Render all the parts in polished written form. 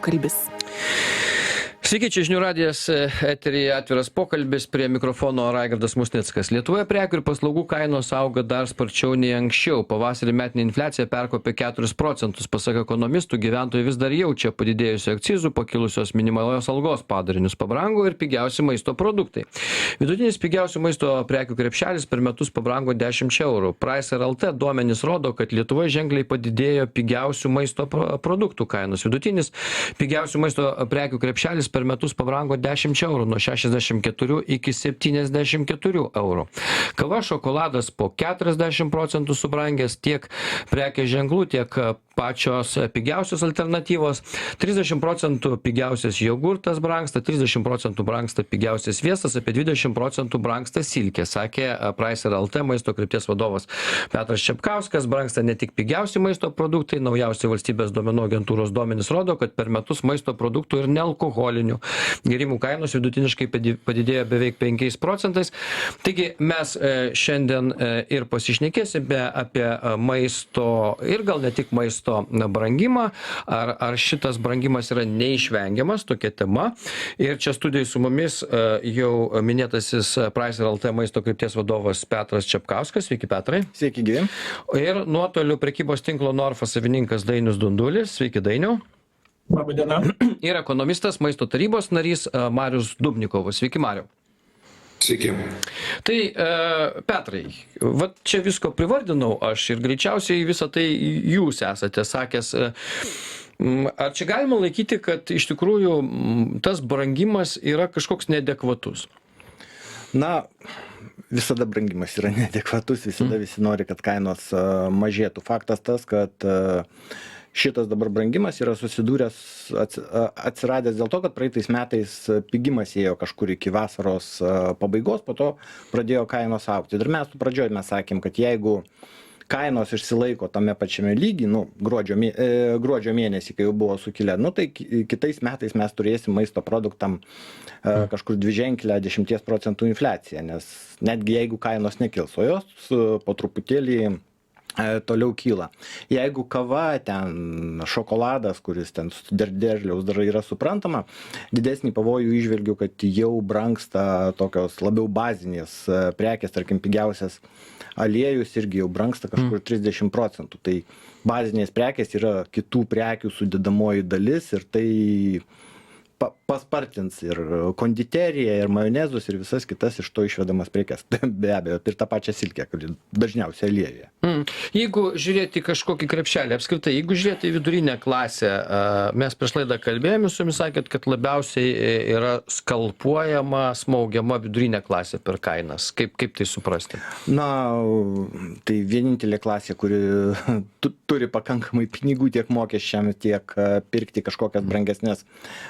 pokalbis. Sveiki, čia žinių radijas, eteryje atviras pokalbis, prie mikrofono Raigardas Musnickas. Lietuvoje prekių ir paslaugų kainos auga dar sparčiau nei anksčiau. Pavasarį metinė infliacija perkopė 4%. Pasak ekonomistų, gyventojai vis dar jaučia padidėjusių akcizų, pakilusios minimalios algos padarinius, pabrango ir pigiausi maisto produktai. Vidutinis pigiausių maisto prekių krepšelis per metus pabrango 10 eurų. Pricer LT duomenys rodo, kad Lietuvoje ženkliai padidėjo pigiausių maisto produktų kainos. Vidutinis pigiausių maisto prekių krepšelis per metus pabrango 10 eurų, nuo 64 iki 74 eurų. Kava, šokoladas po 40% subrangęs, tiek prekės ženklų, tiek pačios pigiausios alternatyvos. 30% pigiausias jogurtas brangsta, 30% brangsta pigiausias sviestas, apie 20% brangsta silkė, sakė Pricer LT maisto krypties vadovas Petras Čepkauskas. Brangsta ne tik pigiausi maisto produktai, naujausi valstybės duomenų agentūros duomenys rodo, kad per metus maisto produktų ir nealkoholinių gėrimų kainos vidutiniškai padidėjo beveik 5%. Taigi mes šiandien ir pasišnekėsime apie maisto ir gal ne tik maisto brangimą, ar šitas brangimas yra neišvengiamas, tokia tema. Ir čia studijai su mumis jau minėtasis Pricer LT maisto krypties vadovas Petras Čepkauskas. Sveiki, Petrai. Sveiki, gyvi. Ir nuotoliu prekybos tinklo Norfa savininkas Dainius Dundulis. Sveiki, Dainiau. Labą dieną. Ir ekonomistas maisto tarybos narys Marius Dubnikovas. Sveiki, Mariau. Sveiki. Tai, Petrai, va čia visko privardinau aš ir greičiausiai visą tai jūs esate sakęs. Ar čia galima laikyti, kad iš tikrųjų tas brangimas yra kažkoks neadekvatus? Na, visada brangimas yra neadekvatus, visada visi nori, kad kainos mažėtų. Faktas tas, kad šitas dabar brangimas yra susidūręs, atsiradęs dėl to, kad praeitais metais pigimas ėjo kažkur iki vasaros pabaigos, po to pradėjo kainos augti. Ir mes pradžioje sakėm, kad jeigu kainos išsilaiko tame pačiame lygy, gruodžio mėnesį, kai jau buvo sukilę, tai kitais metais mes turėsim maisto produktam kažkur dviženklę 10% infliaciją, nes netgi jeigu kainos nekils, o jos po truputėlį toliau kyla. Jeigu kava, ten šokoladas, kuris ten derliaus dar yra suprantama, didesnį pavojų įžvelgiu, kad jau brangsta tokios labiau bazinės prekės, tarkim pigiausias aliejus irgi jau brangsta kažkur 30%. Tai bazinės prekės yra kitų prekių sudedamoji dalis ir tai paspartins ir konditeriją, ir majonezus, ir visas kitas iš to išvedamas prekes. Be abejo, ir tą pačią silkę, kuri dažniausiai aliejuje. Jeigu žiūrėti kažkokį krepšelį, apskritai, jeigu žiūrėti į vidurinę klasę, mes prieš laidą kalbėjome su jumis, sakėt, kad labiausiai yra skalpuojama, smaugiama vidurinė klasė per kainas. Kaip tai suprasti? Na, tai vienintelė klasė, kuri turi pakankamai pinigų tiek mokesčiam, tiek pirkti kažkokias brangesnės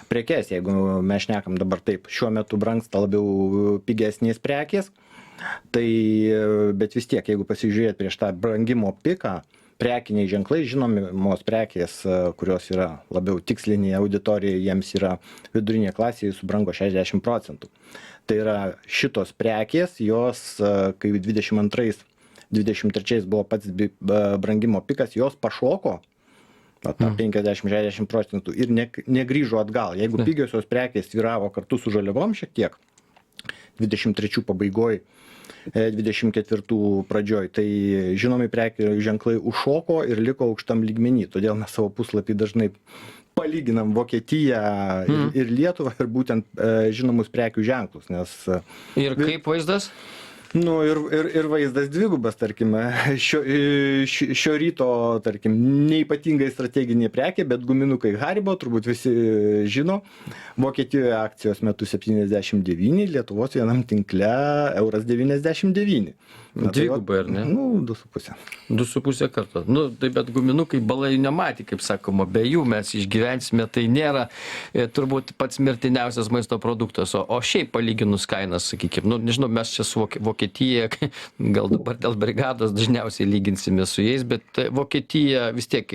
prekes. Jeigu mes šnekam dabar taip, šiuo metu brangsta labiau pigesnės prekės, tai, bet vis tiek, jeigu pasižiūrėt prieš tą brangimo piką, prekiniai ženklai, žinomos prekės, kurios yra labiau tikslinė auditorija, jiems yra vidurinė klasė, subrango 60%. Tai yra šitos prekės, jos, kai 22-23 buvo pats brangimo pikas, jos pašoko, 50-60% ir negrįžo atgal. Jeigu pigiosios prekės svyravo kartu su žaliavom šiek tiek, 23 pabaigoj, 24 pradžioj, tai žinomi prekių ženklai užšoko ir liko aukštam lygmenį. Todėl mes savo puslapį dažnai palyginam Vokietiją ir Lietuvą ir būtent žinomus prekių ženklus. Nes ir kaip vaizdas? Nu, ir vaizdas dvigubas, tarkime, šio ryto, tarkim, neipatingai strateginė prekė, bet guminukai Haribo, turbūt visi žino, Vokietijoje akcijos metu 79, Lietuvos vienam tinkle €99. Dvigubai, ar ne? Nu, 2,5. 2,5 karto. Nu, tai bet guminukai balai nematė, kaip sakoma, be jų mes išgyvensime, tai nėra turbūt pats mirtiniausias maisto produktas, o šiaip palyginus kainas, sakykime, nu, nežinau, mes čia su Vokietija, gal dabar dėl brigados dažniausiai lyginsime su jais, bet Vokietija vis tiek,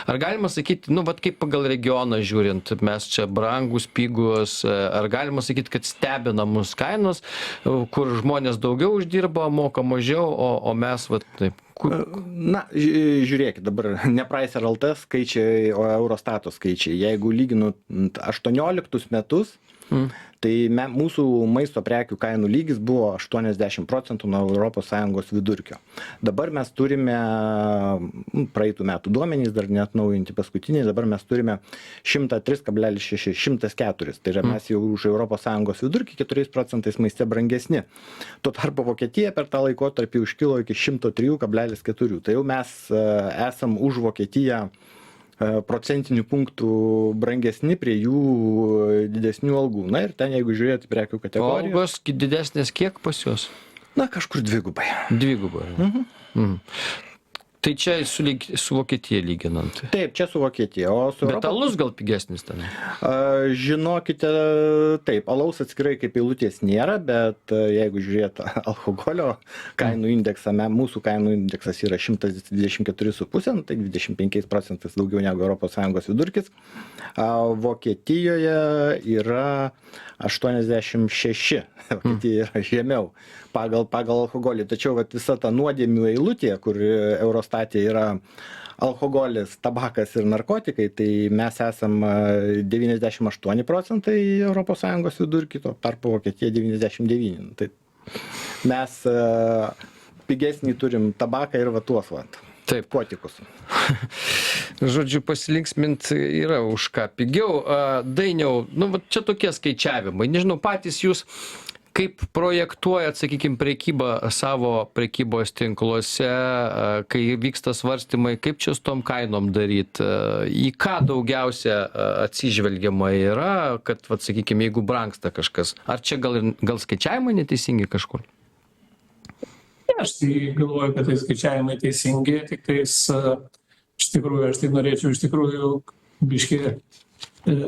ar galima sakyti, nu, vat kaip pagal regioną žiūrint, mes čia brangus, pigus, ar galima sakyti, kad stebina mus kainos, kur žmonės daugiau uždirba, moka mažiau, o mes vat taip. Na, žiūrėkit, dabar ne Pricer LT skaičiai, o Eurostato skaičiai. Jeigu lyginu 18 metus, tai mūsų maisto prekių kainų lygis buvo 80% nuo ES vidurkio. Dabar mes turime, praeitų metų duomenys, dar neatnaujinti paskutiniai, dabar mes turime 103,6, 104. Tai yra mes jau už ES vidurkį 4% maiste brangesni. Tuo tarpu Vokietija per tą laikotarpį užkilo iki 103,4. Tai jau mes esam už Vokietiją procentinių punktų brangesni prie jų didesnių algų. Na ir ten, jeigu žiūrėti prekių kategorijų. Algos didesnės kiek pas juos? Na, kažkur dvigubai. Dvigubai. Tai čia su Vokietija lyginant. Taip, čia su Vokietija. Bet alus gal pigesnis ten? Žinokite, taip, alaus atskirai kaip eilutės nėra, bet jeigu žiūrėt alkoholio kainų indeksą, mūsų kainų indeksas yra 124,5, tai 25% daugiau negu ES vidurkis. Vokietijoje yra 86, Vokietija yra žemiau pagal alkoholį. Tačiau visa ta nuodėmių eilutė, kur Eurostate yra alkoholis, tabakas ir narkotikai, tai mes esam 98% ES vidurkį, tuo tarpu Vokietija 99%. Tai mes pigesnį turim tabaką ir tuos Taip. Kotikus. Žodžiu, pasilinksmint yra už ką pigiau. Dainiau, čia tokie skaičiavimai. Nežinau, patys jūs kaip projektuojat, sakykime, prekybą savo prekybos tinkluose, kai vyksta svarstymai, kaip čia su tom kainom daryti, į ką daugiausia atsižvelgiama yra, kad, sakykime, jeigu brangsta kažkas, ar čia gal skaičiavimai neteisingi kažkur? Aš tai galvoju, kad tai skaičiavimai teisingi, tik tais iš tikrųjų, aš tai norėčiau iš tikrųjų biškį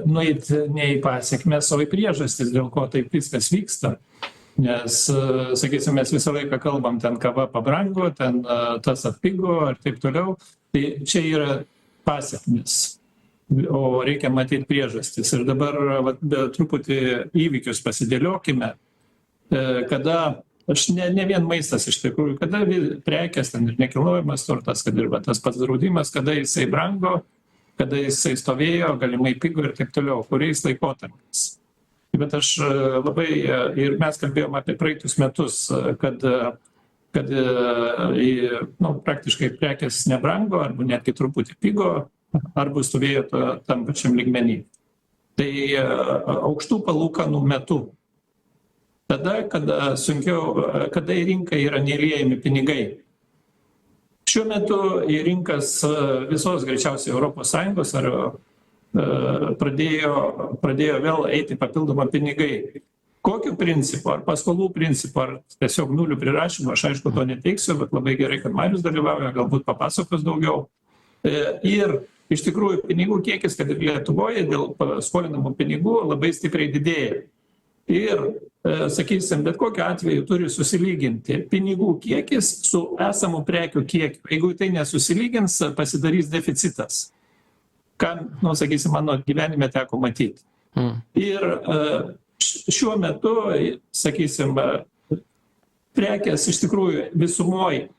nueiti ne į pasekmes, o į priežastis, dėl ko taip viskas vyksta. Nes, sakysim, mes visą laiką kalbam, ten kava pabrango, ten tas atpigo ir taip toliau. Tai čia yra pasekmes, o reikia matyti priežastis. Ir dabar truputį įvykius pasidėliokime, kada ne vien maistas iš tikrųjų, kada prekės, ten ir nekilnojamas turtas, kad ir tas pats draudimas, kada jisai brango, kada jisai stovėjo, galimai pigo ir taip toliau, kuriais laikotarpiais. Bet aš labai, ir mes kalbėjom apie praeitus metus, kad praktiškai prekės nebrango, arba netgi truputį pigo, arba stovėjo tam pačiam lygmenį. Tai aukštų palūkanų metu. Tada, kada į rinką yra neliejami pinigai. Šiuo metu į rinkas visos greičiausiai ES pradėjo vėl eiti papildomą pinigai. Kokiu principu, ar paskolų principu, ar tiesiog nulių prirašymu, aš aišku to neteiksiu, bet labai gerai, kad Marius dalyvauja, galbūt papasakos daugiau. Ir iš tikrųjų pinigų kiekis, kad ir Lietuvoje dėl skolinamų pinigų labai stipriai didėja. Ir, sakysim, bet kokiu atveju turi susilyginti pinigų kiekis su esamų prekių kiekiu. Jeigu tai nesusilygins, pasidarys deficitas. Ką, sakysim, mano gyvenime teko matyti. Ir šiuo metu, sakysim, prekės iš tikrųjų visumoje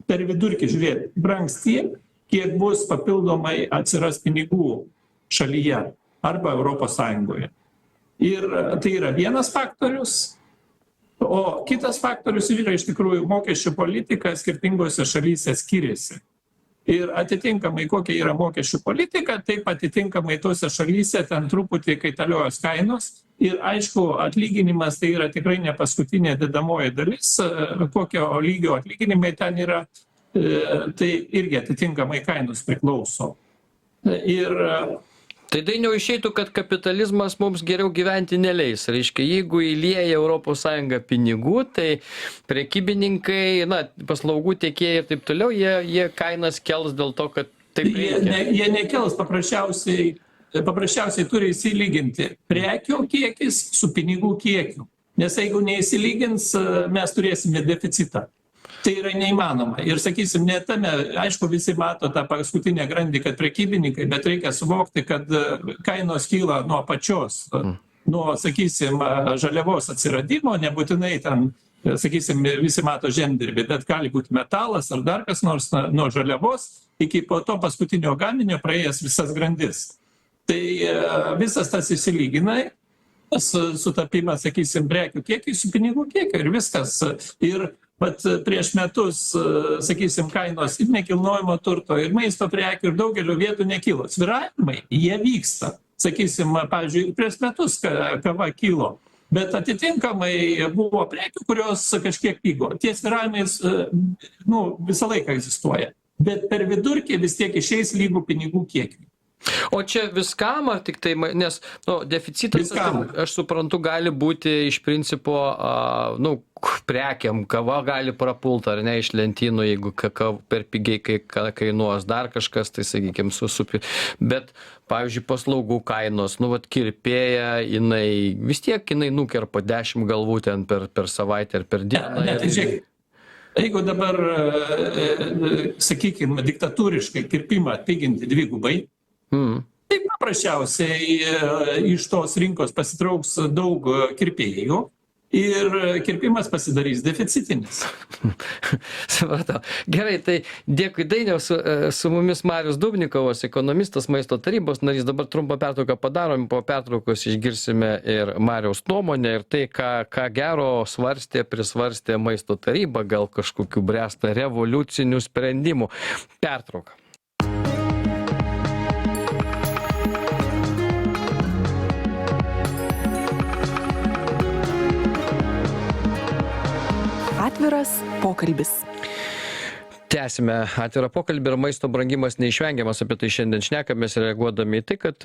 per vidurkį žiūrėti brangs tiek, kiek bus papildomai atsiras pinigų šalyje arba ES. Ir tai yra vienas faktorius, o kitas faktorius yra iš tikrųjų mokesčių politika skirtingose šalyse skiriasi. Ir atitinkamai, kokia yra mokesčių politika, taip atitinkamai tose šalyse ten truputį kaitaliojos kainos. Ir aišku, atlyginimas tai yra tikrai ne paskutinė dedamoji dalis, kokio lygio atlyginimai ten yra, tai irgi atitinkamai kainos priklauso. Ir tai Dainiau išeitų, kad kapitalizmas mums geriau gyventi neleis. Reiškia, jeigu įlieja ES pinigų, tai prekybininkai, paslaugų tiekėjai ir taip toliau, jie kainas kels dėl to, kad taip reikia. Jie nekels, paprasčiausiai turi įsilyginti prekių kiekis su pinigų kiekiu. Nes jeigu neįsilygins, mes turėsime deficitą. Tai yra neįmanoma. Ir sakysim, ne tame, aišku, visi mato tą paskutinę grandį, kad prekybininkai, bet reikia suvokti, kad kainos kyla nuo pačios, nuo, sakysim, žaliavos atsiradimo, nebūtinai ten sakysim, visi mato žemdirbį, bet gali būti metalas ar dar kas nors nuo žaliavos iki po to paskutinio gaminio praėjęs visas grandis. Tai visas tas įsilygina, sutapimas, sakysim, prekių kiekiai su pinigų kiekiu ir viskas. Ir bet prieš metus, sakysim, kainos ir nekilnojamo turto, ir maisto prekių, ir daugelio vietų nekilo. Svyravimai, jie vyksta. Sakysim, pavyzdžiui, prieš metus kava kilo, bet atitinkamai buvo prekių, kurios kažkiek pigo. Tie svyravimai visą laiką egzistuoja. Bet per vidurkį vis tiek išeis lygų pinigų kiekiui. O čia viskam ar tik tai, nes deficitas, aš suprantu, gali būti iš principo, prekiam, kava gali prapult ar ne iš lentynų, jeigu per pigiai kainuos dar kažkas, tai sakykime, bet, pavyzdžiui, paslaugų kainos, kirpėja, vis tiek jinai nukerpa 10 galvų ten per savaitę ar per dieną. Jeigu dabar, sakykime, diktatūriškai kirpimą atpiginti dvigubai, tai paprasčiausiai iš tos rinkos pasitrauks daug kirpėjų ir kirpimas pasidarys deficitinis. Supratau. Gerai, tai dėkui Dainiau, su mumis Marius Dubnikovas, ekonomistas, Maisto tarybos narys. Dabar trumpą pertrauką padarom, po pertraukos išgirsime ir Mariaus nuomonę ir tai, ką gero prisvarstė Maisto taryba, gal kažkokių bręsta revoliucinių sprendimų. Pertrauka. Atviras pokalbis. Tęsime atvirą pokalbį ir maisto brangimas neišvengiamas, apie tai šiandien šnekamės reaguodami į tai, kad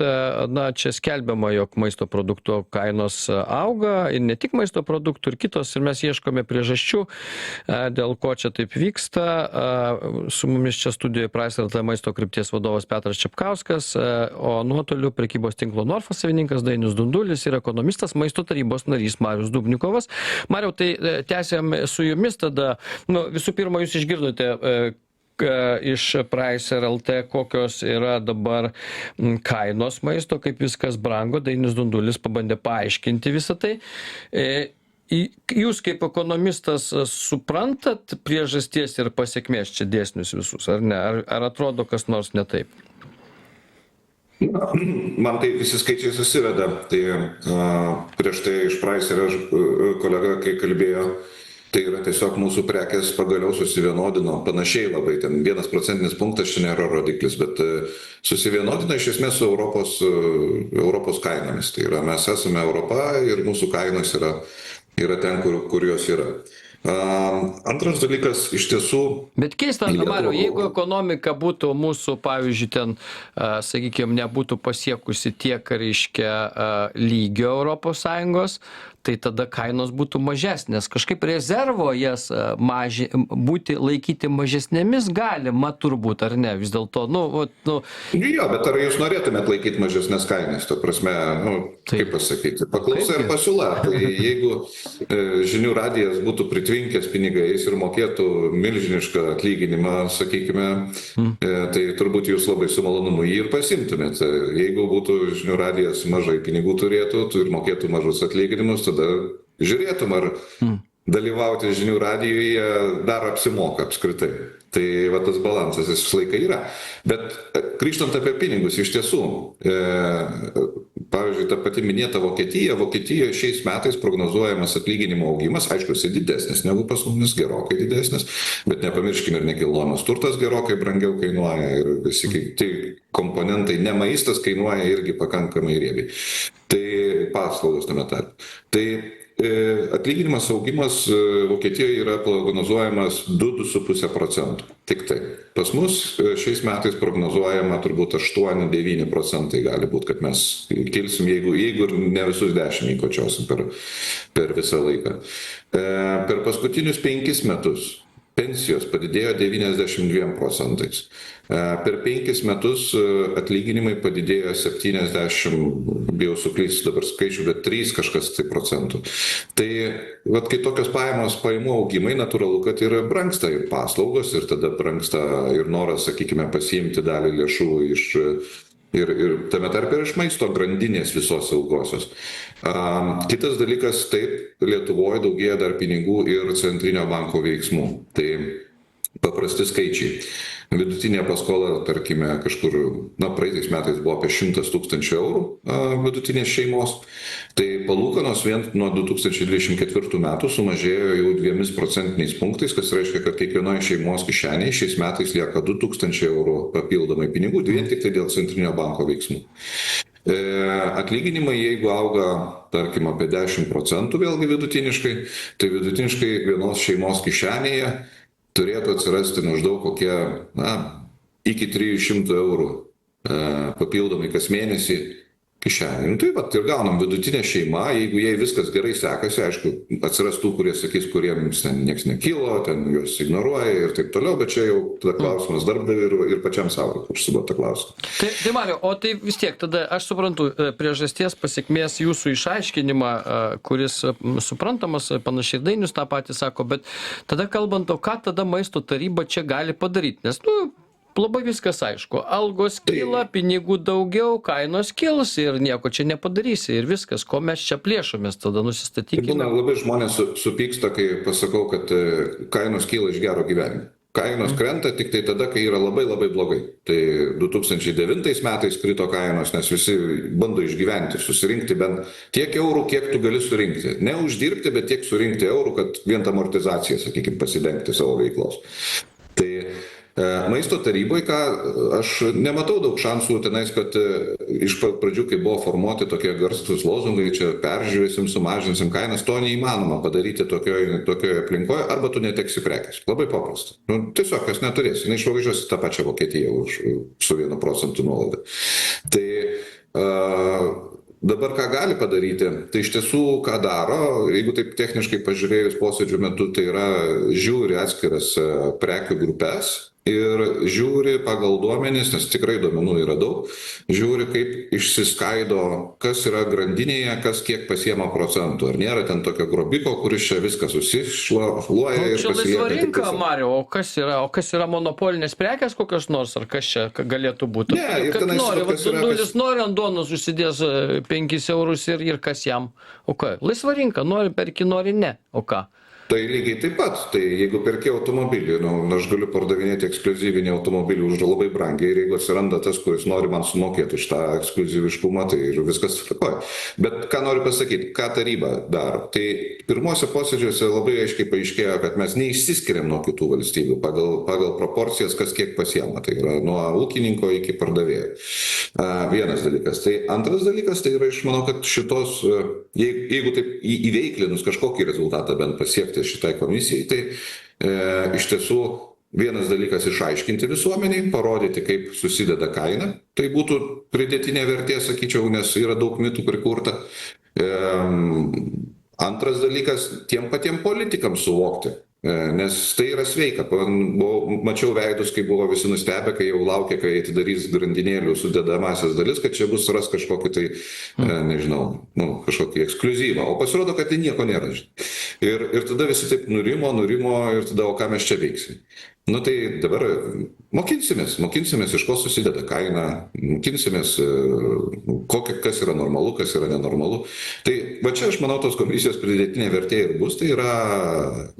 čia skelbiama, jog maisto produktų kainos auga ir ne tik maisto produktų ir kitos, ir mes ieškome priežasčių, dėl ko čia taip vyksta. Su mumis čia studijoje Price maisto krypties vadovas Petras Čepkauskas, o nuotoliu prekybos tinklo Norfa savininkas Dainius Dundulis ir ekonomistas Maisto tarybos narys Marius Dubnikovas. Mariau, tai tęsiam su jumis tada. Visų pirma, jūs išgirdote iš Pricer LT, kokios yra dabar kainos maisto, kaip viskas brango. Dainius Dundulis pabandė paaiškinti visą tai. Jūs kaip ekonomistas suprantat priežasties ir pasiekmės čia dėsnius visus, ar ne? Ar atrodo kas nors ne taip? Man tai visi skaičiai susiveda. Tai prieš tai iš Pricer kolega, kai kalbėjo, tai yra tiesiog mūsų prekės pagaliau susivienodino, panašiai labai, ten 1 procentinis punktas čia nėra rodiklis, bet susivienodino iš esmės su Europos kainomis. Tai yra, mes esame Europa ir mūsų kainos yra ten, kur jos yra. Antras dalykas, iš tiesų... Bet keista, Mariau, jeigu ekonomika būtų mūsų, pavyzdžiui, ten, sakykime, nebūtų pasiekusi tiek, reiškia, lygio Europos Sąjungos, tai tada kainos būtų mažesnės. Kažkaip rezervo jas laikyti mažesnėmis galima turbūt, ar ne? Vis dėlto, Jo, bet ar jūs norėtumėt laikyti mažesnės kainas? To prasme, kaip pasakyti, paklausa ir pasiūla. Tai jeigu žinių radijas būtų pritvinkęs pinigais ir mokėtų milžinišką atlyginimą, sakykime, tai turbūt jūs labai su malonumu jį ir pasimtumėt. Jeigu būtų žinių radijas mažai pinigų turėtų ir mokėtų mažus atlyginimus, tada žiūrėtum, ar dalyvauti žinių radijuje dar apsimoka apskritai. Tai va tas balansas jis visą laiką yra. Bet grįžtant apie pinigus, iš tiesų, pavyzdžiui, ta pati minėta Vokietijoje šiais metais prognozuojamas atlyginimo augimas, aišku, jis didesnis negu pas mumis, gerokai didesnis, bet nepamirškime ir nekilnojamas turtas gerokai brangiau kainuoja ir visi kiti komponentai, ne maistas kainuoja irgi pakankamai riebiai. Tai paslaugos tame tarpe. Tai atlyginimas augimas Vokietijoje yra prognozuojamas 2,5 procentų. Tik tai. Pas mus šiais metais prognozuojama turbūt 8-9 procentai gali būti, kad mes kilsim, jeigu ir ne visus 10 įkočiosim per visą laiką. Per paskutinius 5 metus pensijos padidėjo 92 procentais. Per 5 metus atlyginimai padidėjo 70, bijau suklysti dabar skaičių, bet 3 kažkas tai procentų. Tai kai tokios pajamų augimai, natūralu, kad ir brangsta ir paslaugos, ir tada brangsta ir noras, sakykime, pasiimti dalį lėšų ir tame tarpe ir iš maisto grandinės visos ilgosios. Kitas dalykas, taip, Lietuvoje daugėja dar pinigų ir centrinio banko veiksmų. Tai paprasti skaičiai. Vidutinė paskola, tarkime, kažkur, praeitais metais buvo apie 100 000 eurų vidutinės šeimos. Tai palūkanos vien nuo 2024 metų sumažėjo jau 2 procentiniais punktais, kas reiškia, kad kiekvienoje šeimos kišenėje šiais metais lieka 2000 eurų papildomai pinigų, vien tik tai dėl centrinio banko veiksmų. Atlyginimai, jeigu auga, tarkim, apie 10% vėlgi vidutiniškai, tai vidutiniškai vienos šeimos kišenėje turėtų atsirasti maždaug kokie, iki 300 eurų papildomai kas mėnesį kišenė. Tai vat, ir gaunam vidutinę šeimą, jeigu jai viskas gerai sekasi, aišku, atsiras tų, kurie sakys, kuriems ten nieks nekilo, ten juos ignoruoja ir taip toliau, bet čia jau tada klausimas darbdaviui ir pačiam savo užsiduot tą klausimą. Tai Mariau, o tai vis tiek, tada aš suprantu priežasties pasekmės jūsų išaiškinimą, kuris suprantamas, panašiai Dainius tą patį sako, bet tada kalbant, o ką tada maisto taryba čia gali padaryti, nes, labai viskas aišku. Algos kyla, pinigų daugiau, kainos kils ir nieko čia nepadarysi. Ir viskas, ko mes čia plėšomės, tada nusistatykime. Būna labai žmonės supyksta, kai pasakau, kad kainos kyla iš gero gyvenimo. Kainos krenta tik tai tada, kai yra labai labai blogai. Tai 2009 metais krito kainos, nes visi bando išgyventi, susirinkti bent tiek eurų, kiek tu gali surinkti. Ne uždirbti, bet tiek surinkti eurų, kad vien tą amortizaciją, sakykime, pasidengti savo veiklos. Tai maisto taryboje, ką aš nematau daug šansų tenais, kad iš pradžių, kai buvo formuoti tokie garsus lozungai, čia peržiūrėsim, sumažinsim kainas, to neįmanoma padaryti tokioje aplinkoje, arba tu neteksi prekės. Labai paprasta. Tiesiog kas neturės, neišvažiuosi tą pačią Vokietiją su 1% nuolaida. Tai dabar ką gali padaryti, tai iš tiesų ką daro, jeigu taip techniškai pažiūrėjus posėdžių metu, tai yra žiūri atskiras prekių grupės ir žiūri pagal duomenis, nes tikrai duomenų yra daug, žiūri kaip išsiskaido, kas yra grandinėje, kas kiek pasiema procentų. Ar nėra ten tokio grobiko, kuris čia viską susišluoja ir čia laisva pasilieka. rinka, Mariau, o kas yra monopolinės prekės kokios nors, ar kas čia galėtų būti? Ne, ir Kaip tenais nori, kas yra, Dundulis nori ant duonos užsidės 5 eurus ir kas jam? O ką? Laisva rinka, nori perki, nori ne. O ką? Tai lygiai taip pat, tai jeigu perki automobilį, aš galiu pardavinėti ekskliuzyvinį automobilį už labai brangiai ir jeigu atsiranda tas, kuris nori man sumokėti už tą ekskliuzyviškumą, tai ir viskas tvarkoja. Bet ką noriu pasakyti, ką taryba daro, tai pirmuose posėdžiuose labai aiškiai paaiškėjo, kad mes neišsiskiriam nuo kitų valstybių pagal proporcijas, kas kiek pasiema, tai yra nuo ūkininko iki pardavėjo. Vienas dalykas. Tai antras dalykas, tai yra, aš manau, kad šitos, jeigu taip įveiklinus kažkokį rezultatą bent pasiekti šitai komisijai, tai iš tiesų vienas dalykas išaiškinti visuomeniai, parodyti, kaip susideda kaina. Tai būtų pridėtinė vertė, sakyčiau, nes yra daug mitų prikurta. Antras dalykas, tiem patiem politikams suvokti. Nes tai yra sveika. Mačiau veidus, kai buvo visi nustebę, kai jau laukia, kai atidarys grandinėlių sudedamasias dalis, kad čia bus ras kažkokį tai, nežinau, kažkokį ekskliuzyvą. O pasirodo, kad tai nieko nėra. Ir tada visi taip nurimo ir tada, o ką mes čia veiksim? Tai dabar mokinsimės, iš ko susideda kaina, mokinsimės, kas yra normalu, kas yra nenormalu. Tai va čia aš manau, tos komisijos pridėtinė vertė ir bus, tai yra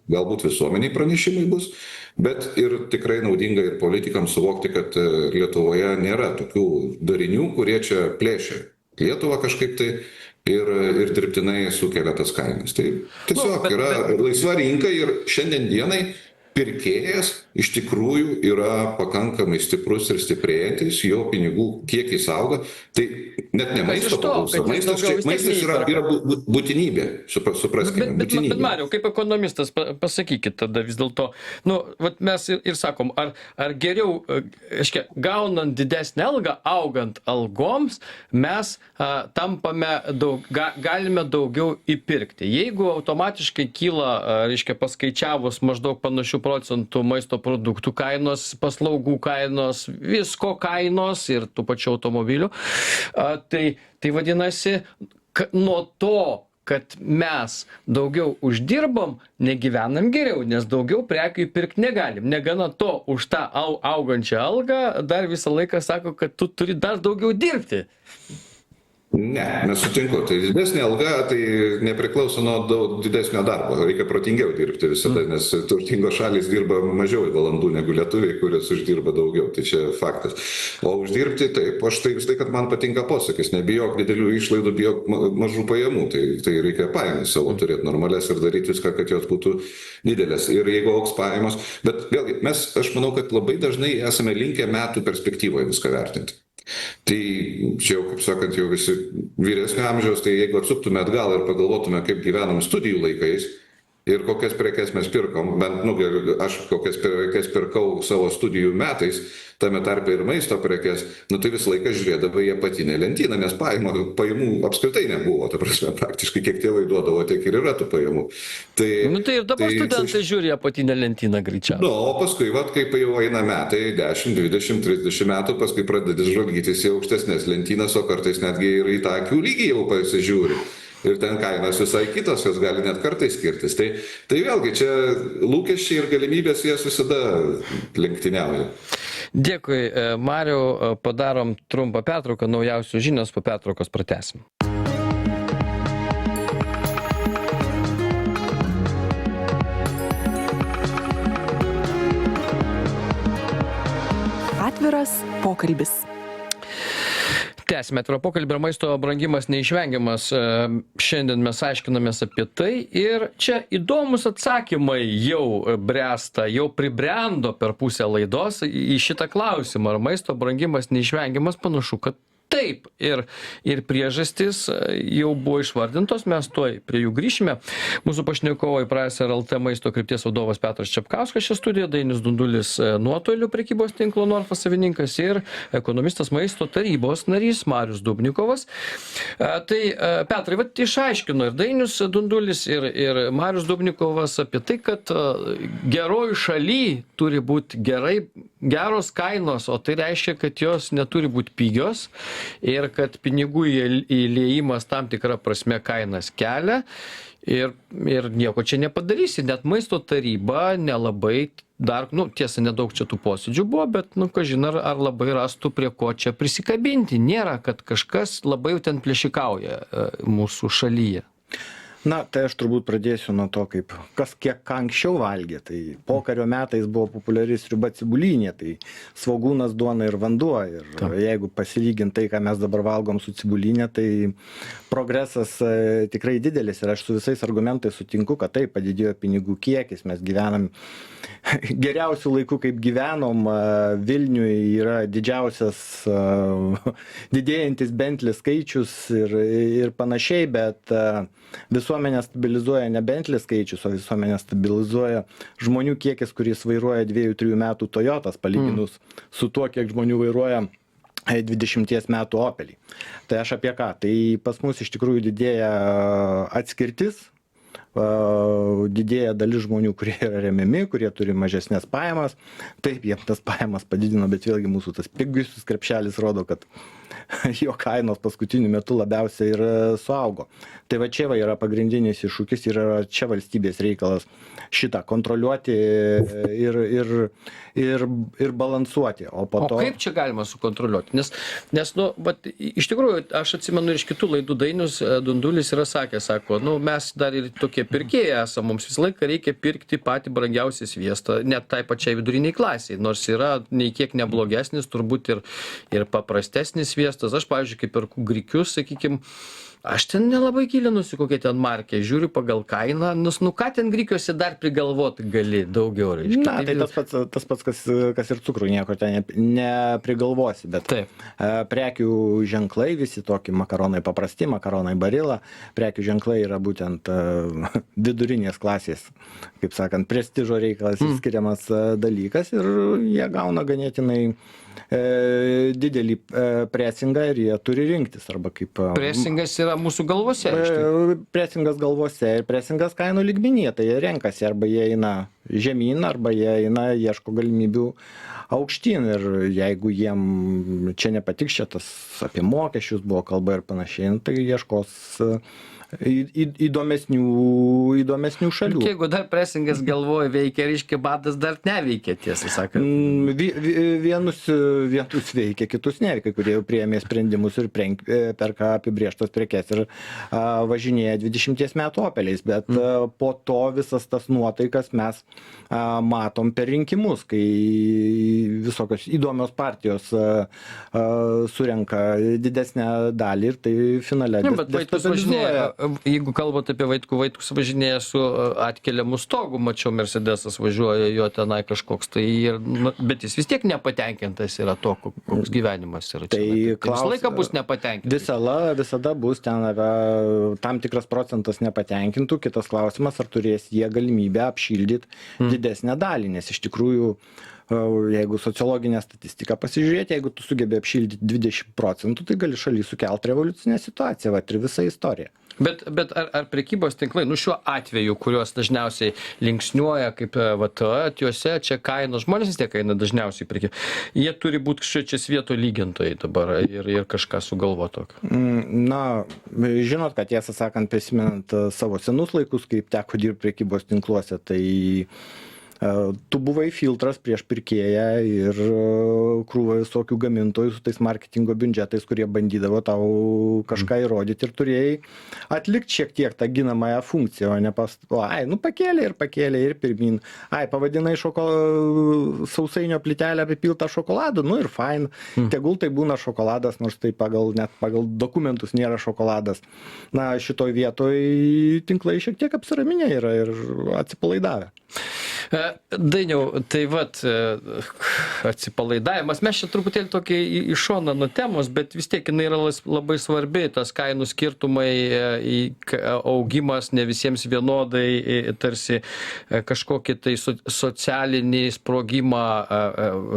galbūt visuomeniai pranešimai bus, bet ir tikrai naudinga ir politikams suvokti, kad Lietuvoje nėra tokių darinių, kurie čia plėšia Lietuvą kažkaip tai ir dirbtinai sukelia tas kainas. Tai tiesiog yra laisva rinka ir šiandien dienai pirkėjas iš tikrųjų yra pakankamai stiprus ir stiprėjantis, jo pinigų kiekis auga, tai net ne maisto paklausa. Maistas yra būtinybė, supraskime, būtinybė. Bet Mariau, kaip ekonomistas, pasakykit tada vis dėlto, mes ir sakom, ar geriau, gaunant didesnę algą, augant algoms, mes galime daugiau įpirkti. Jeigu automatiškai kyla, paskaičiavus maždaug panašių procentų maisto produktų kainos, paslaugų kainos, visko kainos ir tų pačių automobilių, tai vadinasi, nuo to kad mes daugiau uždirbam, negyvenam geriau, nes daugiau prekių įpirkti negalim. Negana to, už tą augančią algą dar visą laiką sako, kad tu turi dar daugiau dirbti. Ne, nesutinku. Tai didesnė alga, tai nepriklauso nuo daug didesnio darbo. Reikia protingiau dirbti visada, nes turtingos šalys dirba mažiau valandų negu lietuviai, kuris uždirba daugiau. Tai čia faktas. O uždirbti, taip, aš tai vis tai, kad man patinka posakis, nebijok didelių išlaidų, bijok mažų pajamų. Tai reikia pajamas savo turėti normales ir daryti viską, kad jos būtų didelės. Ir jeigu augs pajamos, bet vėlgi, aš manau, kad labai dažnai esame linkę metų perspektyvoje viską vertinti. Tai čia jau, kaip sakant, jau visi vyresnio amžiaus, tai jeigu atsuktume atgal ir pagalvotume, kaip gyvenom studijų laikais ir kokias prekes mes pirkom, bent, aš kokias prekes pirkau savo studijų metais, tame tarpe ir maisto prekes, tai visą laiką žiūrėdavo į apatinę lentyną, nes pajamų apskritai nebuvo, ta prasme, praktiškai kiek tėvai duodavo, tiek ir yra tų pajamų. Tai ir dabar studentai žiūri apatinę lentyną greičiausiai. O paskui, kaip jau eina metai, 10, 20, 30 metų, paskui pradedi žvalgytis į aukštesnės lentynas, o kartais netgi ir į tą akių lygį jau pasižiūri. Ir ten kainos visai kitos, jos gali net kartais skirtis. Tai vėlgi, čia lūkesčiai ir galimybės jie visada lenktyniauja. Dėkui, Mariau, padarom trumpą pertrauką, naujausios žinios, po pertraukos pratęsim. Atviras pokalbis. Tęsime atvirą pokalbį, ir maisto brangimas neišvengiamas. Šiandien mes aiškinamės apie tai ir čia įdomus atsakymai jau bręsta, jau pribrendo per pusę laidos į šitą klausimą. Ar maisto brangimas neišvengiamas? Panašu, kad taip. Ir priežastys jau buvo išvardintos, mes tuoj prie jų grįšime. Mūsų pašnekovai Pricer LT maisto krypties vadovas Petras Čepkauskas šią studiją, Dainius Dundulis nuotoliu prekybos tinklo Norfa savininkas ir ekonomistas maisto tarybos narys Marius Dubnikovas. Tai Petrai, išaiškino ir Dainius Dundulis, ir Marius Dubnikovas apie tai, kad geroj šaly turi būti geros kainos, o tai reiškia, kad jos neturi būti pigios ir kad pinigų įliejimas tam tikrą prasme kainas kelia ir nieko čia nepadarysi. Net maisto taryba nelabai dar, tiesa, nedaug čia tų posėdžių buvo, bet, kažin ar labai rastų prie ko čia prisikabinti. Nėra, kad kažkas labai ten plėšikauja mūsų šalyje. Tai aš turbūt pradėsiu nuo to, kiek anksčiau valgė. Tai pokario metais buvo populiari sriuba cibulinė, tai svogūnas, duona ir vanduo. Ir jeigu pasilygint tai, ką mes dabar valgom su cibulinė, tai progresas tikrai didelis. Ir aš su visais argumentais sutinku, kad taip, padidėjo pinigų kiekis, mes gyvenam geriausių laikų, kaip gyvenom. Vilniuje yra didžiausias didėjantis Bentley skaičius ir panašiai, bet visuomenę stabilizuoja ne Bentley skaičius, o visuomenę stabilizuoja žmonių kiekis, kuris vairuoja 2-3 metų Toyotas, palyginus su tuo, kiek žmonių vairuoja 20 metų Opelį. Tai aš apie ką? Tai pas mus iš tikrųjų didėja atskirtis, didėja dalis žmonių, kurie yra remiami, kurie turi mažesnės pajamas. Taip, jie tas pajamas padidino, bet vėlgi mūsų tas pigusis krepšelis rodo, kad jo kainos paskutiniu metu labiausiai ir suaugo. Tai va čia yra pagrindinis iššūkis ir čia valstybės reikalas šitą kontroliuoti ir balansuoti. O kaip čia galima sukontroliuoti? Nes iš tikrųjų, aš atsimenu ir iš kitų laidų, Dainius Dundulis yra sako, mes dar ir tokie pirkėjai esame, mums visą laiką reikia pirkti patį brangiausią sviestą, net tai pačiai viduriniai klasiai, nors yra nei kiek neblogesnis, turbūt ir paprastesnis sviestas. Aš, pavyzdžiui, kaip perku grikius, sakykime, aš ten nelabai gilinusi, kokia ten markė, žiūriu pagal kainą, ką ten grikiuose dar prigalvoti gali daugiau, reiškia. Tai tas pats, kas ir cukrų, nieko ten neprigalvosi, bet prekių ženklai, visi tokie makaronai paprasti, makaronai Barilla, prekių ženklai yra būtent vidurinės klasės, kaip sakant, prestižo reikalas skiriamas dalykas ir jie gauna ganėtinai didelį presingą ir jie turi rinktis. Presingas yra mūsų galvose? Presingas galvose ir presingas kainų lygmenyje. Tai jie renkasi, arba jie eina žemyn, arba jie ieško galimybių aukštyn. Ir jeigu jiem čia nepatiks, čia tas apie mokesčius buvo kalba ir panašiai, tai ieškos įdomesnių šalių. Jeigu dar presingas galvoja veikia, reiškia badas dar neveikia, tiesą sakant. Vienus veikia, kitus neveikia, kurie jau priėmė sprendimus ir perka apibrėžtas prekes ir važinėja 20 metų Opeliais, bet po to visas tas nuotaikas mes matom per rinkimus, kai visokios įdomios partijos surenka didesnę dalį ir tai finale destabilizuoja. Jeigu kalbate apie Vaitkus važinėja su atkeliamu stogu, mačiau Mercedesas važiuoja, jo tenai kažkoks, tai bet jis vis tiek nepatenkintas yra to, koks gyvenimas yra. Tai visą laiką bus nepatenkintas. Visada bus ten tam tikras procentas nepatenkintų, kitas klausimas, ar turės jie galimybę apšildyti didesnę dalį, nes iš tikrųjų jeigu sociologinę statistiką pasižiūrėti, jeigu tu sugebė apšildyti 20%, tai gali šaly sukelti revoliucinę situaciją, ir visa istorija. Bet ar prekybos tinklai, šiuo atveju, kuriuos dažniausiai linksniuoja, kaip juose čia kainos, žmonės vis tiek eina dažniausiai prekybą, jie turi būti čia svieto lygintojai dabar ir kažką sugalvoti tokio? Žinot, kad tiesą sakant, prisimenant savo senus laikus, kaip teko dirbti prekybos tinkluose, tai tu buvai filtras prieš pirkėją ir krūva visokių gamintojų su tais marketingo biudžetais, kurie bandydavo tau kažką įrodyti ir turėjai atlikti šiek tiek tą ginamąją funkciją, o ne pakėlė ir pirmin. Pavadinai sausainio plytelę apipiltą šokoladu, ir fain. Tegul tai būna šokoladas, nors tai net pagal dokumentus nėra šokoladas. Šitoj vietoj tinklai šiek tiek apsiraminę yra ir atsipalaidavę. Dainiau, tai atsipalaidavimas, mes čia truputėlį tokį į šoną nuo temos, bet vis tiek jinai yra labai svarbi, tas kainų skirtumai, augimas ne visiems vienodai, tarsi kažkokį tai socialinį sprogimą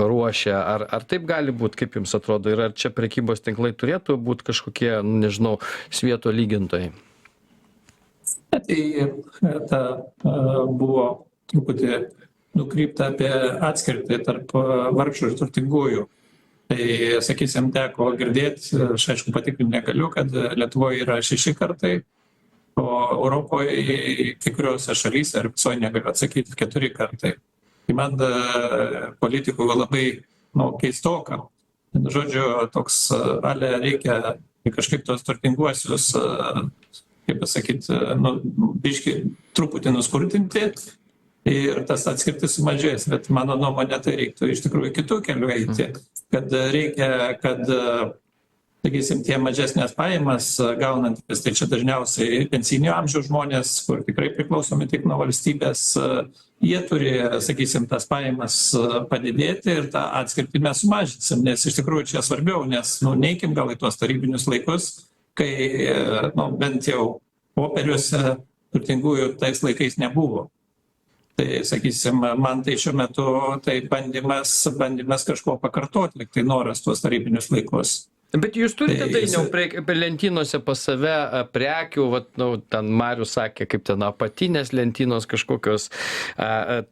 ruošia. Ar taip gali būti, kaip jums atrodo, ir ar čia prekybos tinklai turėtų būti kažkokie, svieto lygintojai? Tai buvo truputį nukrypta apie atskirtį tarp vargšų ir turtingųjų. Tai, sakysim, teko girdėti, aš aišku patikrinti negaliu, kad Lietuvoje yra 6 kartai, o Europoje kai kuriuose šalyse, ar visoje negaliu atsakyti, 4 kartai. Tai man politikų labai keistoka. Žodžiu, toks reikia kažkaip tos turtinguosius, kaip pasakyti, biškį truputį nuskurtinti, ir tas atskirtis sumažės, bet mano nuomonė tai reiktų iš tikrųjų kitų kelių eiti, kad reikia, kad, sakysim, tie mažesnės pajamas gaunantis, tai čia dažniausiai pensinio amžiaus žmonės, kur tikrai priklausomi tik nuo valstybės, jie turi, sakysim, tas pajamas padidėti ir tą atskirtį mes sumažinsim, nes iš tikrųjų čia svarbiau, nes neikim gal į tuos tarybinius laikus, kai bent jau popieriuose turtingųjų tais laikais nebuvo. Tai, sakysim, man tai šiuo metu tai bandymas kažko pakartoti, lyg tai noras tuos tarybinius laikus. Bet jūs turite Dainiau prie lentynose pas save prekių, ten Marius sakė, kaip ten apatinės lentynos kažkokios,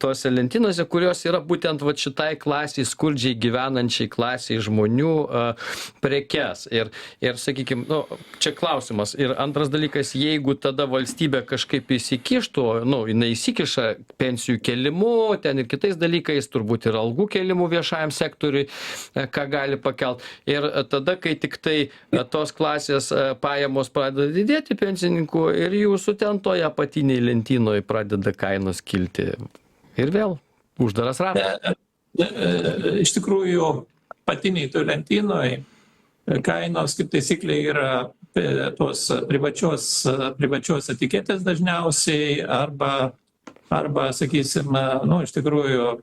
tose lentynose, kurios yra būtent šitai klasiai, skurdžiai gyvenančiai klasiai žmonių prekes. Ir sakykime, čia klausimas. Ir antras dalykas, jeigu tada valstybė kažkaip įsikištų, jinai įsikiša pensijų kėlimu, ten ir kitais dalykais, turbūt ir algų kėlimu viešajam sektoriui, ką gali pakelt. Ir tada, kai tik tai tos klasės pajamos pradeda didėti pensininkų ir jūsų ten toje apatiniai lentynoje pradeda kainos kilti. Ir vėl uždaras ratas. Iš tikrųjų, apatiniai toje lentynoje kainos, kaip taisyklė, yra tos privačios etiketės dažniausiai arba sakysim, iš tikrųjų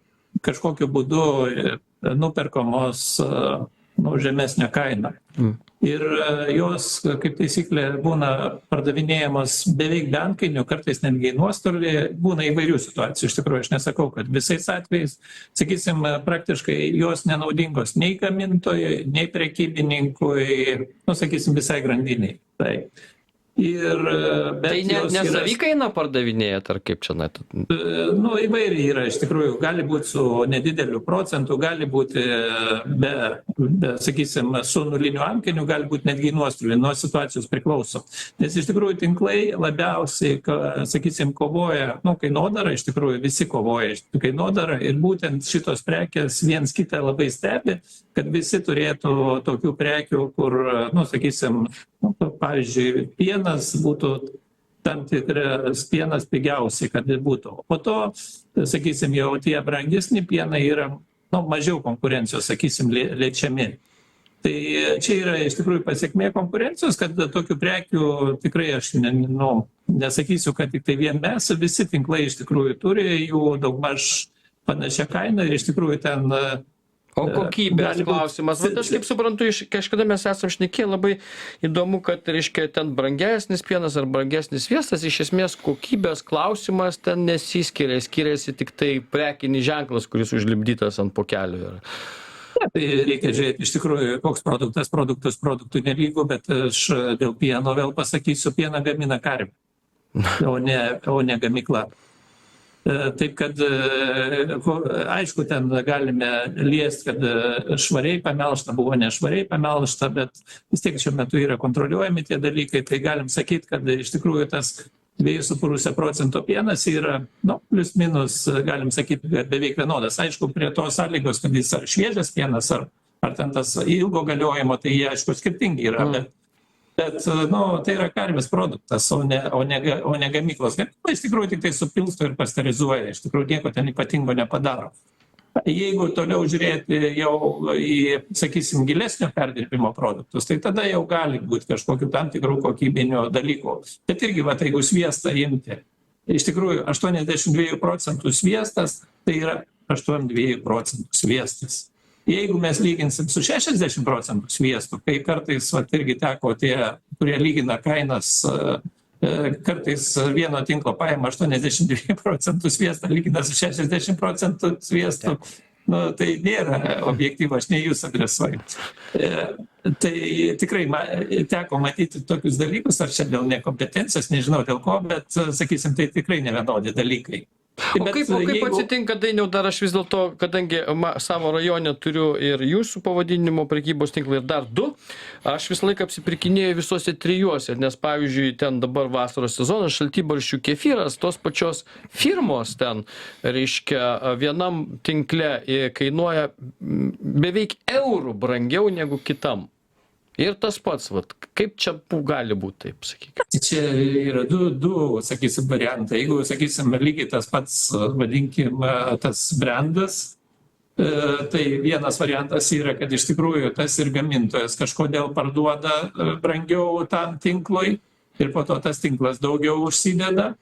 kažkokiu būdu nuperkamos žemesnę kainą. Ir jos, kaip taisyklė, būna pardavinėjamos beveik be antkainių, kartais netgi nuostolį, būna įvairių situacijų. Iš tikrųjų, aš nesakau, kad visais atvejais, sakysim, praktiškai jos nenaudingos nei gamintojui, nei prekybininkui, sakysim, visai grandiniai. Tai Ir, bet Tai jos ne yra- savikaina pardavinėjat, ar kaip čia? Nu, įvairiai yra iš tikrųjų, gali būti su nedideliu procentu, gali būti sakysim, su nuliniu antkainiu, gali būti netgi nuostoliai, nuo situacijos priklauso. Nes iš tikrųjų tinklai labiausiai, sakysim, kovoja, kainodara, iš tikrųjų visi kovoja kainodara ir būtent šitos prekės viens kitą labai stebi, kad visi turėtų tokių prekių, kur, sakysim, pavyzdžiui, pienas būtų tam tikras pienas pigiausiai, kad būtų. Po to, sakysim, jau tie brangesni pienai yra mažiau konkurencijos, sakysim, liečiami. Tai čia yra iš tikrųjų pasiekmė konkurencijos, kad tokių prekių tikrai aš nesakysiu, kad tik tai vien mes, visi tinklai iš tikrųjų turi jų daugmaž panašią kainą ir iš tikrųjų ten O kokybės klausimas. Vat aš kaip suprantu, kažkada mes esam šnekėję, labai įdomu, kad, reiškia, ten brangesnis pienas ar brangesnis sviestas, iš esmės kokybės klausimas ten nesiskiria, skiriasi tik tai prekinis ženklas, kuris užlipdytas ant pokelio yra. Tai reikia žiūrėti iš tikrųjų, koks produktui nelygu, bet aš dėl pieno vėl pasakysiu, pieną gamina karvė, o ne gamykla. Taip kad, aišku, ten galime liesti, kad švariai pamelžta buvo nešvariai pamelžta, bet vis tiek šiuo metu yra kontroliuojami tie dalykai, tai galim sakyti, kad iš tikrųjų tas 2,5% pienas yra, plius minus, galim sakyti, beveik vienodas. Aišku, prie tos sąlygos, kad jis ar šviežias pienas, ar ten tas ilgo galiojimo, tai jie, aišku, skirtingi yra, bet tai yra karvės produktas, o ne gamyklos. Gamykla iš tikrųjų tik tai supilsto ir pasterizuoja, iš tikrųjų nieko ten ypatingo nepadaro. Jeigu toliau žiūrėti jau į, sakysim, gilesnio perdirbimo produktus, tai tada jau gali būti kažkokių tam tikrų kokybinių dalykų. Bet irgi, jeigu sviestą imti, iš tikrųjų 82% sviestas, tai yra 82% sviestas. Jeigu mes lyginsim su 60% sviestu, kai kartais irgi teko tie, kurie lygina kainas, kartais vieno tinklo paima 82% sviestą, lygina su 60% sviestu, tai nėra objektyvu, aš ne jūs adresuoju. Tai tikrai teko matyti tokius dalykus, ar čia dėl nekompetencijos, nežinau dėl ko, bet, sakysim, tai tikrai nevienodi dalykai. O kaip atsitinka, Dainiau, dar aš vis dėlto, kadangi savo rajone turiu ir jūsų pavadinimo prekybos tinklą ir dar 2, aš visą laiką apsipirkinėju visose 3, nes pavyzdžiui, ten dabar vasaros sezonas, šaltibarščių kefyras, tos pačios firmos ten, reiškia, vienam tinkle kainuoja beveik eurų brangiau negu kitam. Ir tas pats, kaip čia gali būti, taip sakykime? Čia yra du, sakysim, variantai. Jeigu, sakysim, lygiai tas pats, vadinkim, tas brandas, tai vienas variantas yra, kad iš tikrųjų tas ir gamintojas kažkodėl parduoda brangiau tam tinklui ir po to tas tinklas daugiau užsideda.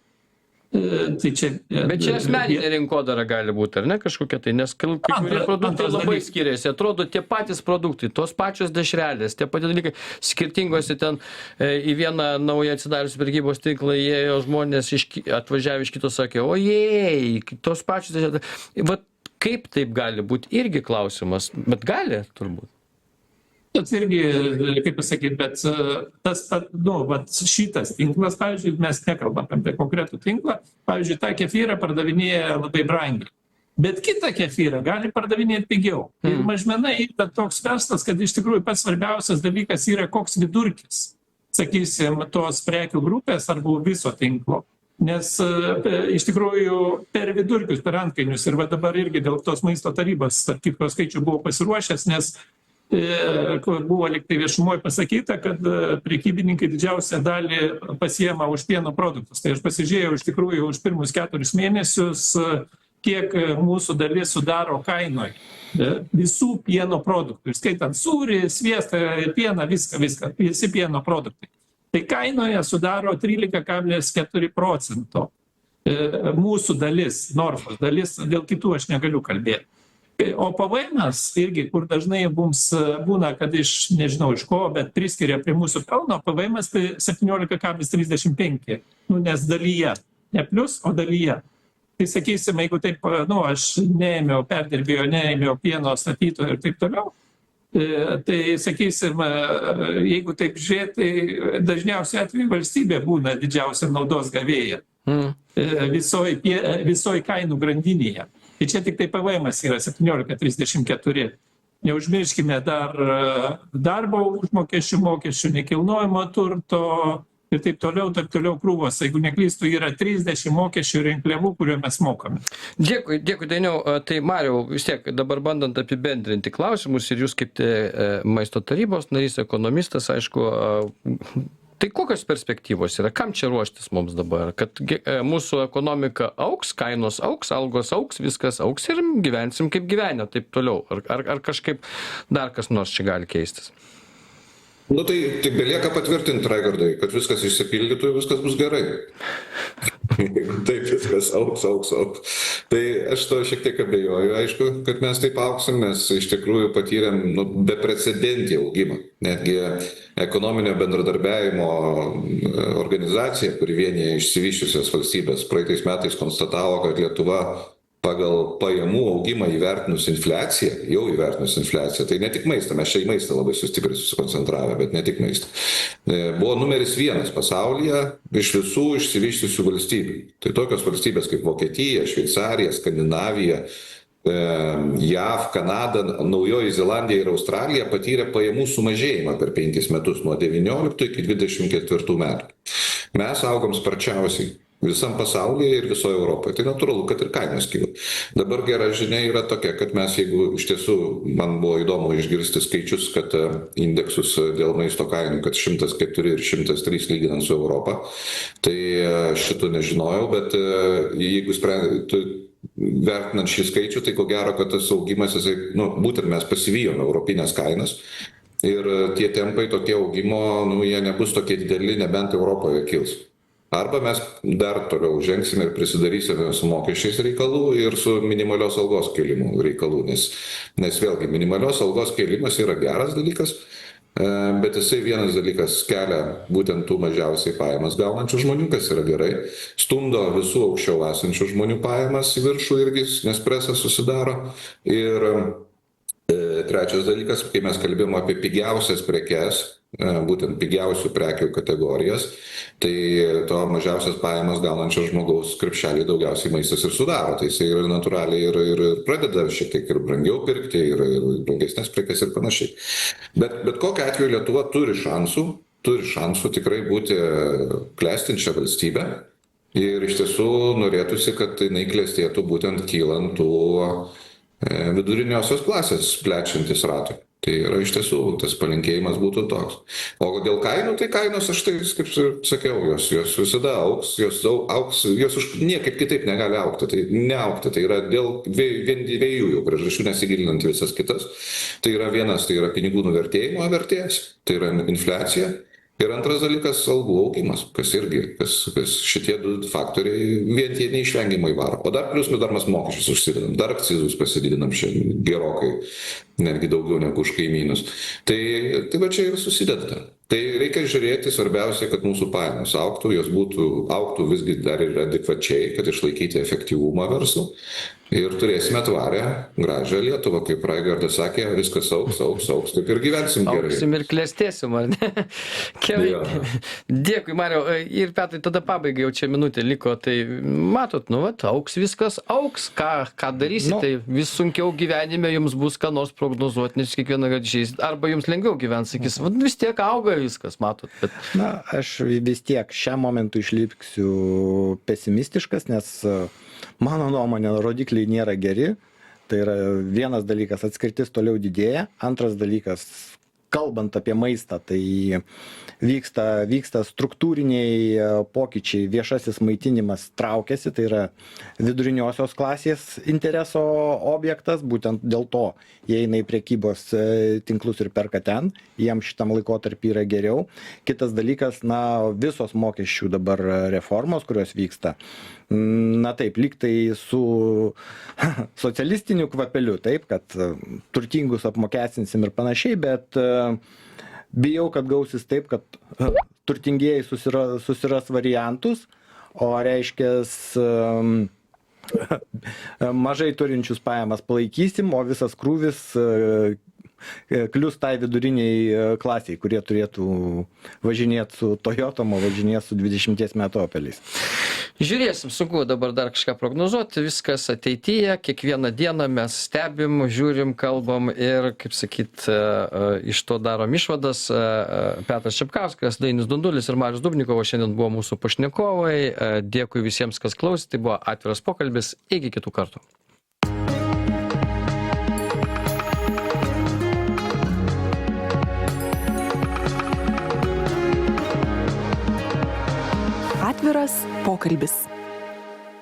Tai čia, bet čia asmeninė rinkodara gali būti, ar ne, kažkokia tai, nes kai kurie produktai labai skiriasi, atrodo tie patys produktai, tos pačios dešrelės, tie patys dalykai, skirtingose ten į vieną naują atsidariusią prekybos tinklą įėjo žmonės atvažiavę iš kitos, sakė, ojei, tos pačios dešrelės. Vat kaip taip gali būti, irgi klausimas, bet gali turbūt. Tas irgi, kaip pasakyti, bet šitas tinklas, pavyzdžiui, mes nekalbam apie konkretų tinklą, pavyzdžiui, tą kefyrą pardavinėja labai brangiai, bet kitą kefyrą gali pardavinėti pigiau. Ir mažmenai yra toks verslas, kad iš tikrųjų pats svarbiausias dalykas yra koks vidurkis, sakysim, tos prekių grupės arba viso tinklo. Nes iš tikrųjų per vidurkius, per antkainius ir dabar irgi dėl tos maisto tarybos, tarp kitko skaičių buvo pasiruošęs, nes buvo liktai viešumoje pasakyta, kad prekybininkai didžiausią dalį pasiema už pieno produktus. Tai aš pasižiūrėjau iš tikrųjų už pirmus 4 mėnesius, kiek mūsų dalis sudaro kainoje visų pieno produktų, skaitant sūrį, sviestą, pieną, viską, visi pieno produktai. Tai kainoje sudaro 13,4% mūsų dalis, Norfos dalis, dėl kitų aš negaliu kalbėti. O PVM-as irgi, kur dažnai mums būna, kad nežinau iš ko, bet priskiria prie mūsų pelno, PVM-as tai 17,35, nes dalyje, ne plius, o dalyje. Tai sakysime, jeigu taip, aš neėmiau perdirbėjo, neėmiau pieno statytojo ir taip toliau, Tai sakysim, jeigu taip žiūrėti, tai dažniausiai atveju valstybė būna didžiausia naudos gavėja visoj kainų grandinėje. Tai čia tik tai PVM yra 17,34. Neužmirškime dar darbo užmokesčių, mokesčių, nekilnojamo turto ir taip toliau krūvos. Jeigu neklystu, yra 30 mokesčių rinkliavų, kuriuo mes mokame. Dėkui, Dainiau. Tai Mariau, vis tiek dabar bandant apibendrinti klausimus ir jūs kaip maisto tarybos narys, ekonomistas, aišku, tai kokios perspektyvos yra? Kam čia ruoštis mums dabar? Kad mūsų ekonomika auks, kainos auks, algos auks, viskas auks ir gyvensim kaip gyvenę, taip toliau. Ar kažkaip dar kas nors čia gali keistis? Nu tai tik belieka patvirtinti, Raigardai, kad viskas išsipildytų ir viskas bus gerai. Taip, viskas auks. Tai aš to šiek tiek abejoju, aišku, kad mes taip auksim, mes iš tikrųjų patyrėm beprecedentį augimą. Netgi ekonominio bendradarbiavimo organizacija, kuri vienyje išsivysčiusias valstybės, praeitais metais konstatavo, kad Lietuva pagal pajamų augimą įvertinus infliaciją, tai ne tik maistą, mes čia į maistą labai sustipriai susikoncentravę, bet ne tik maistą, buvo numeris 1 pasaulyje iš visų išsivysčiusių valstybių. Tai tokios valstybės kaip Vokietija, Šveicarija, Skandinavija, JAV, Kanada, Naujoji Zelandija ir Australija patyrė pajamų sumažėjimą per 5 metus nuo 19 iki 24 metų. Mes augom sparčiausiai visam pasaulyje ir visoje Europoje. Tai natūralu, kad ir kainos kyla. Dabar gera žinia yra tokia, kad mes, jeigu iš tiesų, man buvo įdomu išgirsti skaičius, kad indeksus dėl maisto kainų, kad 104 ir 103 lyginant su Europą, tai šito nežinojau, bet jeigu vertinant šį skaičių, tai ko gero, kad tas augimas, būtent mes pasivijome europinės kainas ir tie tempai tokie augimo, jie nebus tokie dideli, nebent Europoje kils. Arba mes dar toliau žengsime ir prisidarysime su mokesčiais reikalų ir su minimalios algos kėlimu reikalų, nes vėlgi minimalios algos kėlimas yra geras dalykas, bet jisai vienas dalykas kelia būtent tų mažiausiai pajamas gaunančių žmonių, kas yra gerai, stumdo visų aukščiau esančių žmonių pajamas į viršų irgi, nes presas susidaro. Ir trečias dalykas, kai mes kalbėjome apie pigiausias prekes, būtent pigiausių prekių kategorijas, tai to mažiausias pajamas gaunančio žmogaus krepšelį daugiausiai maistas ir sudaro. Tai jisai ir natūraliai ir pradeda šiek tiek ir brangiau pirkti, ir brangesnės prekes ir panašiai. Bet kokiu atveju Lietuva turi šansų tikrai būti klestinčia valstybė. Ir iš tiesų norėtųsi, kad jinai klestėtų būtent kylant tų viduriniosios klasės plečiantis ratui. Tai yra iš tiesų, tas palinkėjimas būtų toks. O dėl kainų, tai kainos, aš tai, kaip sakiau, jos visada auks, jos niekaip kitaip negali augti. Tai neaugti, tai yra dėl dviejų jau priežasčių, nesigilinant visas kitas. Tai yra vienas, tai yra pinigų nuvertėjimo vertės, tai yra infliacija. Ir antras dalykas - algų augimas, kas šitie du faktoriai vien tie neišvengiamai varo. O dar plius dar mes mokesčius užsidedam, dar akcizus pasididinam šiandien gerokai, netgi daugiau negu už kaimynus. Tai va čia ir susideda. Tai reikia žiūrėti, svarbiausia, kad mūsų pajamos augtų, jos augtų visgi dar ir adekvačiai, kad išlaikyti efektyvumą verslo. Ir turėsime tvarę, gražią Lietuvą, kaip Raigardas sakė, viskas auks, taip ir gyvensim gerai. Augsim ir klestėsim, ar ne? Gerai. Ja. Dėkui, Mariau. Ir Petrai, tada pabaigai, jau čia minutė liko, tai matot, auks viskas, auks, ką darysit, tai vis sunkiau gyvenime jums bus ką nors prognozuoti, nes kiekvieną kartą išeis, arba jums lengviau gyvens, sakys, vis tiek auga viskas, matot. Bet... Aš vis tiek šiam momentui išliksiu pesimistiškas, nes mano nuomonė, rodikliai nėra geri. Tai yra vienas dalykas, atskirtis toliau didėja. Antras dalykas, kalbant apie maistą, tai vyksta struktūriniai pokyčiai, viešasis maitinimas traukiasi, tai yra viduriniosios klasės intereso objektas, būtent dėl to jie eina į prekybos tinklus ir perka ten, jiems šitam laikotarpį yra geriau. Kitas dalykas, visos mokesčių dabar reformos, kurios vyksta, taip, lyg tai su socialistiniu kvapeliu, taip, kad turtingus apmokestinsim ir panašiai, bet bijau, kad gausis taip, kad turtingieji susiras variantus, o reiškia mažai turinčius pajamas palaikysim, o visas krūvis klius tai viduriniai klasiai, kurie turėtų važinėti su Toyotom, o važinėti su 20 metų Opeliais. Žiūrėsim, sunku dabar dar kažką prognozuoti, viskas ateityje, kiekvieną dieną mes stebim, žiūrim, kalbam ir, kaip sakyt, iš to darom išvadas. Petras Čepkauskas, Dainius Dundulis ir Marius Dubnikovas šiandien buvo mūsų pašnekovai. Dėkui visiems, kas klausė, tai buvo atviras pokalbis, iki kitų kartų. Atviras pokalbis.